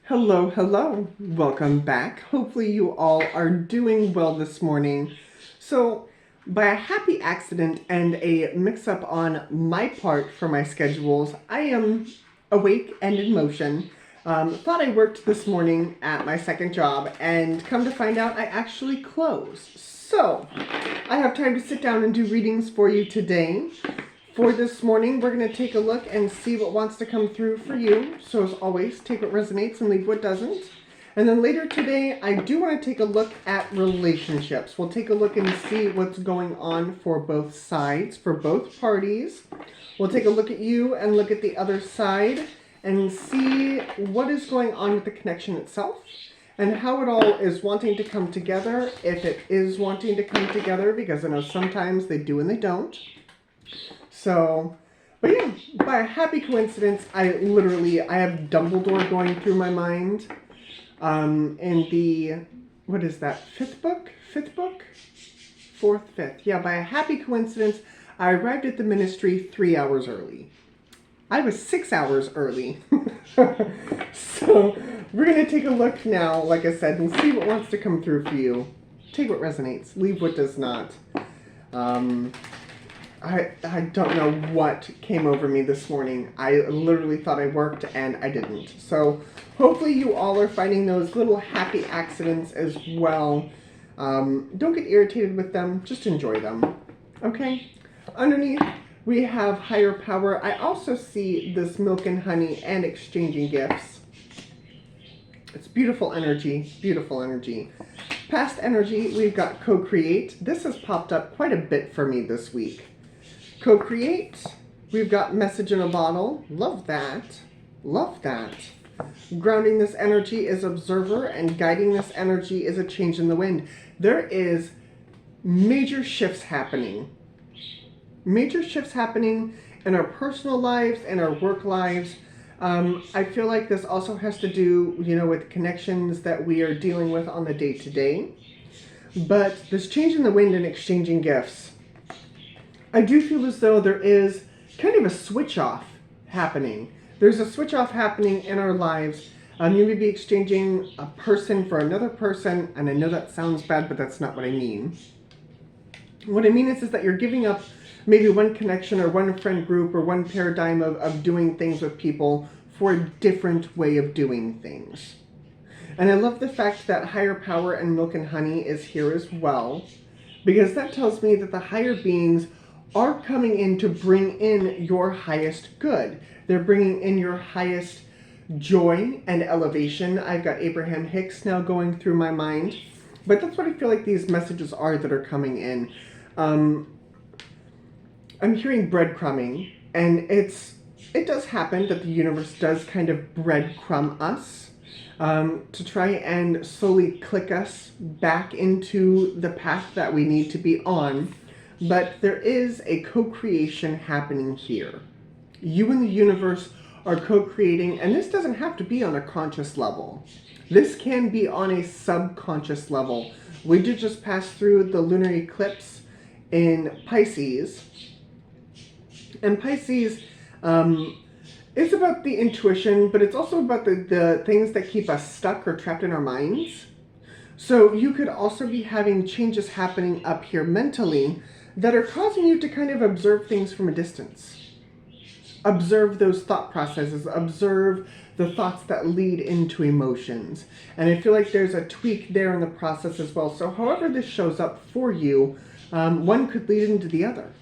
Hello, hello. Welcome back. Hopefully you all are doing well this morning. So, by a happy accident and a mix-up on my part for my schedules, I am awake and in motion. Thought I worked this morning at my second job, and come to find out I actually closed. So, I have time to sit down and do readings for you today. For this morning, we're going to take a look and see what wants to come through for you. So as always, take what resonates and leave what doesn't. And then later today, I do want to take a look at relationships. We'll take a look and see what's going on for both sides, for both parties. We'll take a look at you and look at the other side and see what is going on with the connection itself and how it all is wanting to come together, if it is wanting to come together, because I know sometimes they do and they don't. So, but yeah, by a happy coincidence, I have Dumbledore going through my mind. In the, what is that, fifth book? Fifth. Yeah, by a happy coincidence, I arrived at the ministry 3 hours early. I was 6 hours early. So, we're going to take a look now, like I said, and see what wants to come through for you. Take what resonates, leave what does not. I don't know what came over me this morning. I literally thought I worked and I didn't. So hopefully you all are finding those little happy accidents as well. Don't get irritated with them. Just enjoy them. Okay? Underneath, we have higher power. I also see this milk and honey and exchanging gifts. It's beautiful energy. Beautiful energy. Past energy, we've got co-create. This has popped up quite a bit for me this week. Co-create, we've got message in a bottle. Love that. Love that. Grounding this energy is observer, and guiding this energy is a change in the wind. There is major shifts happening. Major shifts happening in our personal lives and our work lives. I feel like this also has to do, with connections that we are dealing with on the day-to-day. But this change in the wind and exchanging gifts, I do feel as though there is kind of a switch off happening. There's a switch off happening in our lives. You may be exchanging a person for another person, and I know that sounds bad, but that's not what I mean. What I mean is that you're giving up maybe one connection or one friend group or one paradigm of doing things with people for a different way of doing things. And I love the fact that higher power and milk and honey is here as well, because that tells me that the higher beings are coming in to bring in your highest good. They're bringing in your highest joy and elevation. I've got Abraham Hicks now going through my mind. But that's what I feel like these messages are that are coming in. I'm hearing breadcrumbing, and it does happen that the universe does kind of breadcrumb us to try and slowly click us back into the path that we need to be on. But there is a co-creation happening here. You and the universe are co-creating, and this doesn't have to be on a conscious level. This can be on a subconscious level. We did just pass through the lunar eclipse in Pisces. And Pisces is about the intuition, but it's also about the things that keep us stuck or trapped in our minds. So you could also be having changes happening up here mentally that are causing you to kind of observe things from a distance. Observe those thought processes. Observe the thoughts that lead into emotions. And I feel like there's a tweak there in the process as well. So however this shows up for you, one could lead into the other.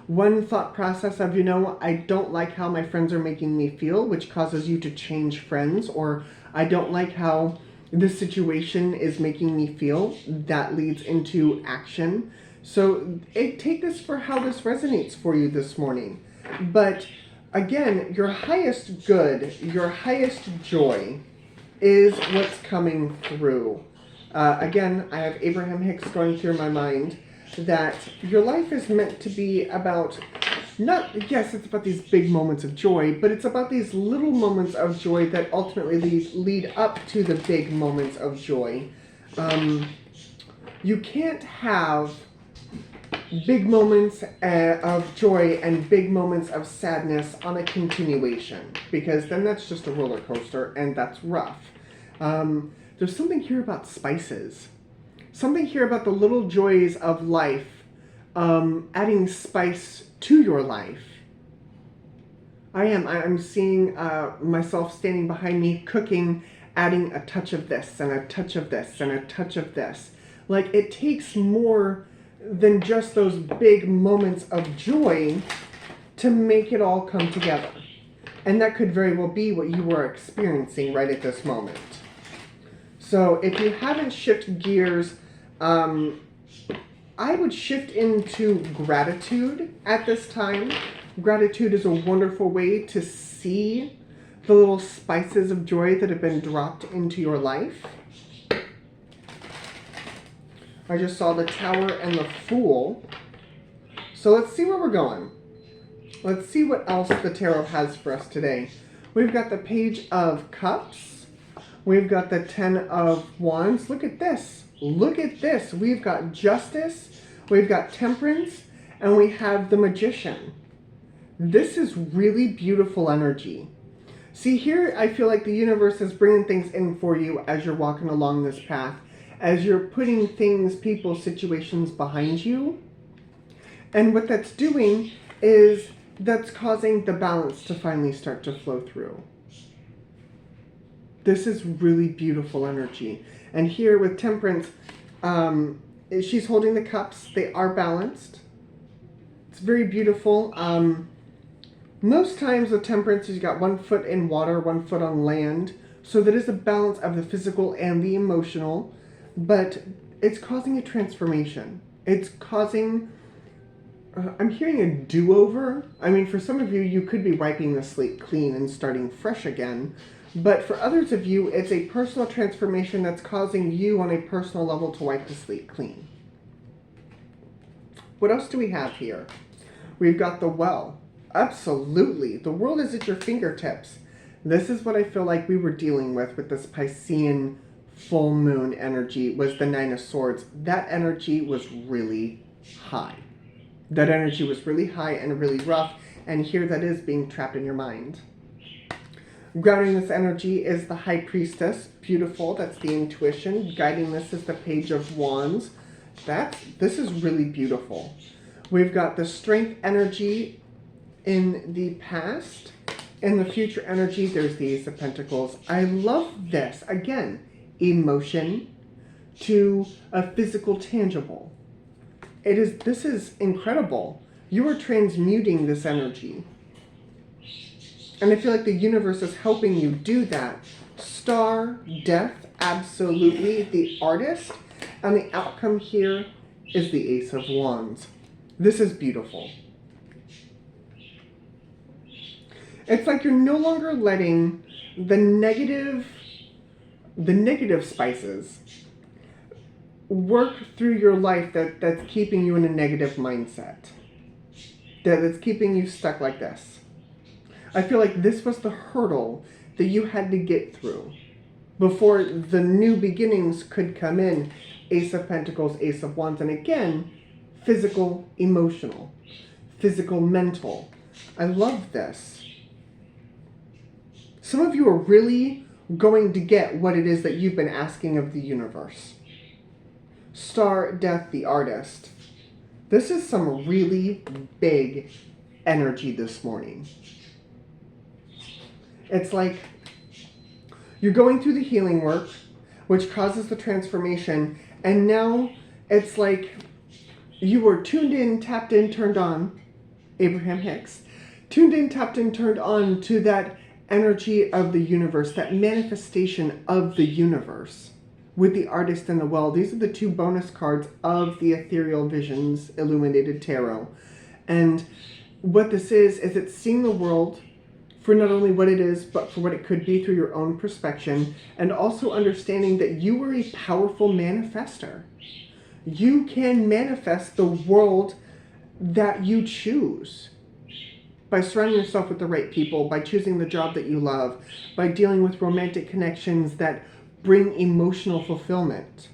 One thought process of, I don't like how my friends are making me feel, which causes you to change friends, or I don't like how this situation is making me feel. That leads into action. So take this for how this resonates for you this morning. But again, your highest good, your highest joy is what's coming through. Again, I have Abraham Hicks going through my mind that your life is meant to be about, yes, it's about these big moments of joy, but it's about these little moments of joy that ultimately lead up to the big moments of joy. You can't have big moments of joy and big moments of sadness on a continuation, because then that's just a roller coaster and that's rough. There's something here about spices. Something here about the little joys of life, adding spice to your life. I'm seeing myself standing behind me cooking, adding a touch of this and a touch of this and a touch of this. Like, it takes more than just those big moments of joy to make it all come together. And that could very well be what you are experiencing right at this moment. So if you haven't shifted gears, I would shift into gratitude at this time. Gratitude is a wonderful way to see the little spices of joy that have been dropped into your life. I just saw the Tower and the Fool. So let's see where we're going. Let's see what else the tarot has for us today. We've got the Page of Cups. We've got the Ten of Wands. Look at this. Look at this. We've got Justice. We've got Temperance. And we have the Magician. This is really beautiful energy. See, here I feel like the universe is bringing things in for you as you're walking along this path. As you're putting things, people, situations behind you. And what that's doing is that's causing the balance to finally start to flow through. This is really beautiful energy. And here with Temperance, she's holding the cups. They are balanced. It's very beautiful. Most times with Temperance, you've got 1 foot in water, 1 foot on land. So there is a balance of the physical and the emotional. But it's causing a transformation. It's causing, I'm hearing a do-over. I mean, for some of you, you could be wiping the slate clean and starting fresh again. But for others of you, it's a personal transformation that's causing you on a personal level to wipe the slate clean. What else do we have here? We've got the Well. Absolutely. The world is at your fingertips. This is what I feel like we were dealing with this Piscean full moon energy, was the Nine of Swords. That energy was really high. That energy was really high and really rough. And here that is being trapped in your mind. Grounding this energy is the High Priestess. Beautiful. That's the intuition. Guiding this is the Page of Wands. This is really beautiful. We've got the Strength energy in the past. In the future energy, there's the Ace of Pentacles. I love this. Again, emotion to a physical tangible. This is incredible. You are transmuting this energy. And I feel like the universe is helping you do that. Star, Death, absolutely. The Artist. And the outcome here is the Ace of Wands. This is beautiful. It's like you're no longer letting the negative spices work through your life that's keeping you in a negative mindset. That's keeping you stuck like this. I feel like this was the hurdle that you had to get through before the new beginnings could come in. Ace of Pentacles, Ace of Wands, and again, physical, emotional, physical, mental. I love this. Some of you are really going to get what it is that you've been asking of the universe. Star, Death, the Artist. This is some really big energy this morning. It's like you're going through the healing work, which causes the transformation, and now it's like you were tuned in, tapped in, turned on, Abraham Hicks, tuned in, tapped in, turned on to that energy of the universe, that manifestation of the universe with the Artist and the Well. These are the 2 bonus cards of the Ethereal Visions Illuminated Tarot. And what this is it's seeing the world for not only what it is, but for what it could be through your own perspective, and also understanding that you are a powerful manifester. You can manifest the world that you choose by surrounding yourself with the right people, by choosing the job that you love, by dealing with romantic connections that bring emotional fulfillment.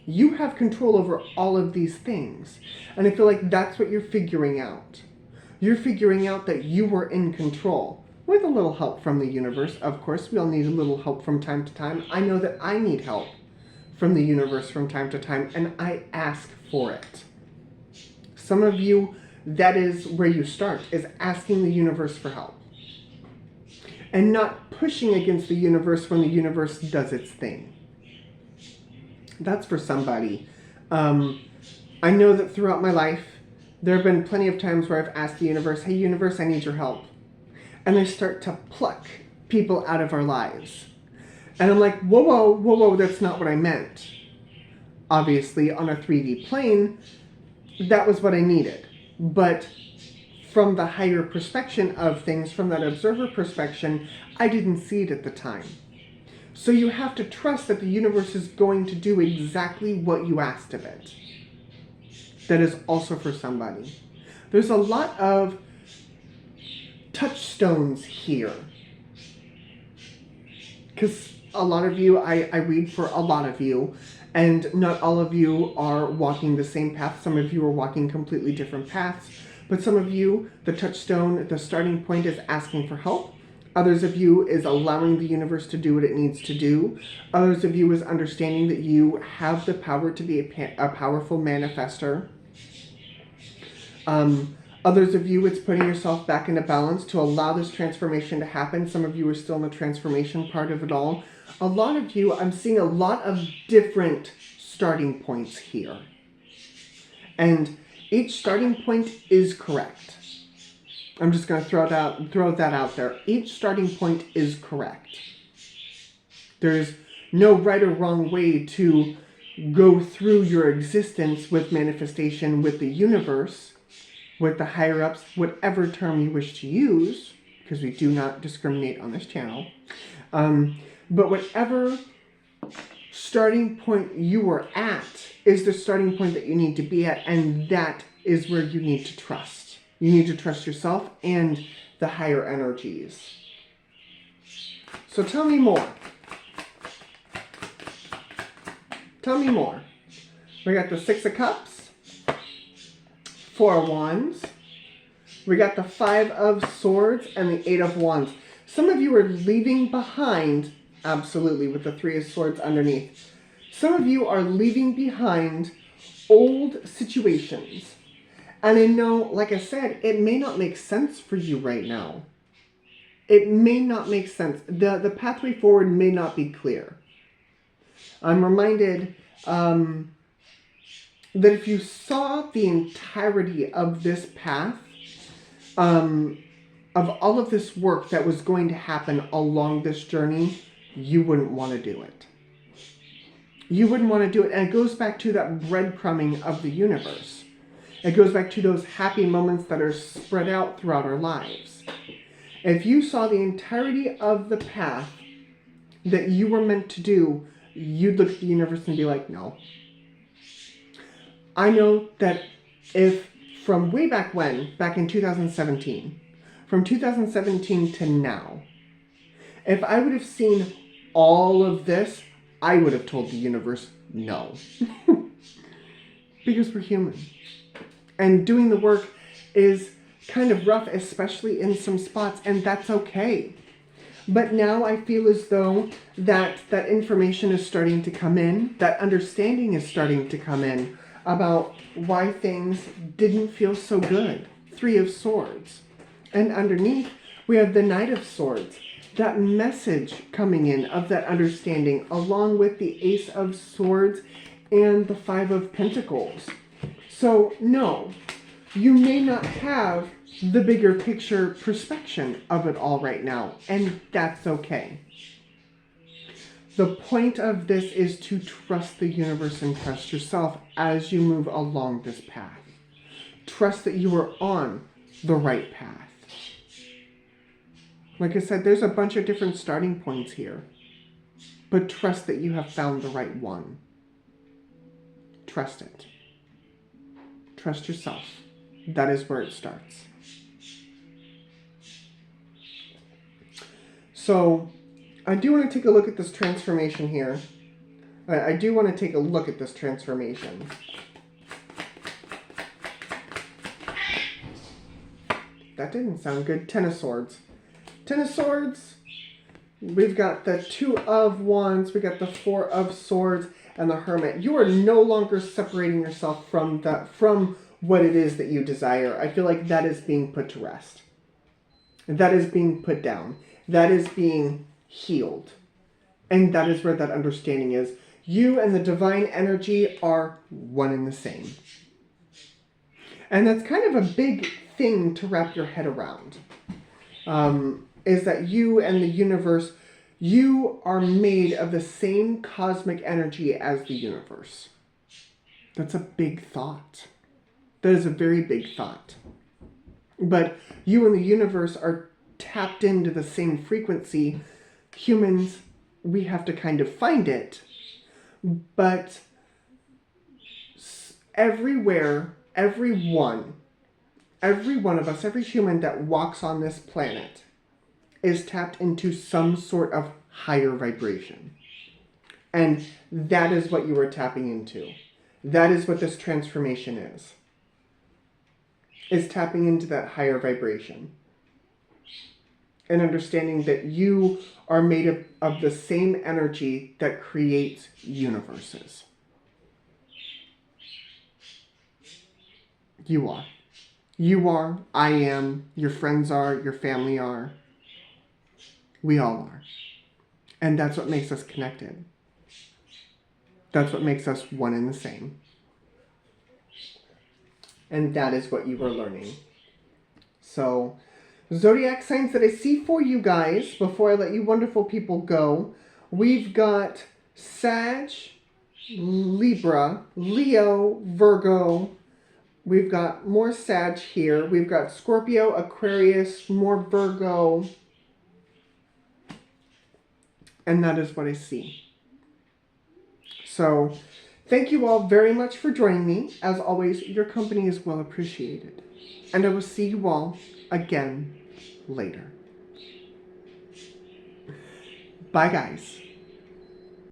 You have control over all of these things. And I feel like that's what you're figuring out. You're figuring out that you were in control. With a little help from the universe, of course. We all need a little help from time to time. I know that I need help from the universe from time to time, and I ask for it. Some of you, that is where you start, is asking the universe for help. And not pushing against the universe when the universe does its thing. That's for somebody. I know that throughout my life, there have been plenty of times where I've asked the universe, hey universe, I need your help. And I start to pluck people out of our lives. And I'm like, whoa, whoa, whoa, whoa, that's not what I meant. Obviously, on a 3D plane, that was what I needed. But from the higher perspective of things, from that observer perspective, I didn't see it at the time. So you have to trust that the universe is going to do exactly what you asked of it. That is also for somebody. There's a lot of touchstones here. Because a lot of you, I read for a lot of you, and not all of you are walking the same path. Some of you are walking completely different paths. But some of you, the touchstone, the starting point is asking for help. Others of you is allowing the universe to do what it needs to do. Others of you is understanding that you have the power to be a powerful manifester. Others of you, it's putting yourself back into balance to allow this transformation to happen. Some of you are still in the transformation part of it all. A lot of you, I'm seeing a lot of different starting points here. And each starting point is correct. I'm just going to throw that out there. Each starting point is correct. There's no right or wrong way to go through your existence with manifestation, with the universe, with the higher-ups, whatever term you wish to use, because we do not discriminate on this channel. But whatever starting point you were at is the starting point that you need to be at, and that is where you need to trust. You need to trust yourself and the higher energies. So tell me more. Tell me more. We got the 6 of Cups, 4 of Wands. We got the 5 of Swords and the 8 of Wands. Some of you are leaving behind, absolutely, with the 3 of Swords underneath. Some of you are leaving behind old situations. And I know, like I said, it may not make sense for you right now. It may not make sense. The pathway forward may not be clear. I'm reminded that if you saw the entirety of this path, of all of this work that was going to happen along this journey, you wouldn't want to do it. You wouldn't want to do it. And it goes back to that breadcrumbing of the universe. It goes back to those happy moments that are spread out throughout our lives. If you saw the entirety of the path that you were meant to do, you'd look at the universe and be like, no. I know that if from way back when, back in 2017, from 2017 to now, if I would have seen all of this, I would have told the universe no. Because we're human. And doing the work is kind of rough, especially in some spots, and that's okay. But now I feel as though that information is starting to come in, that understanding is starting to come in about why things didn't feel so good. 3 of Swords. And underneath, we have the Knight of Swords. That message coming in of that understanding, along with the Ace of Swords and the 5 of Pentacles. So, no, you may not have the bigger picture perspective of it all right now, and that's okay. The point of this is to trust the universe and trust yourself as you move along this path. Trust that you are on the right path. Like I said, there's a bunch of different starting points here, but trust that you have found the right one. Trust it. Trust yourself. That is where it starts. So, I do want to take a look at this transformation here. I do want to take a look at this transformation. That didn't sound good. Ten of Swords. Ten of Swords. We've got the Two of Wands. We got the Four of Swords and the Hermit. You are no longer separating yourself from what it is that you desire. I feel like that is being put to rest. That is being put down. That is being healed. And that is where that understanding is. You and the divine energy are one and the same. And that's kind of a big thing to wrap your head around. Is that you and the universe, you are made of the same cosmic energy as the universe. That's a big thought. That is a very big thought. But you and the universe are tapped into the same frequency. Humans, we have to kind of find it. But everywhere, every one of us, every human that walks on this planet is tapped into some sort of higher vibration. And that is what you are tapping into. That is what this transformation is tapping into that higher vibration. And understanding that you are made of the same energy that creates universes. You are. You are, I am, your friends are, your family are. We all are. And that's what makes us connected. That's what makes us one and the same. And that is what you are learning. So, zodiac signs that I see for you guys, before I let you wonderful people go, we've got Sag, Libra, Leo, Virgo. We've got more Sag here. We've got Scorpio, Aquarius, more Virgo. And that is what I see. So, thank you all very much for joining me. As always, your company is well appreciated. And I will see you all again later. Bye, guys.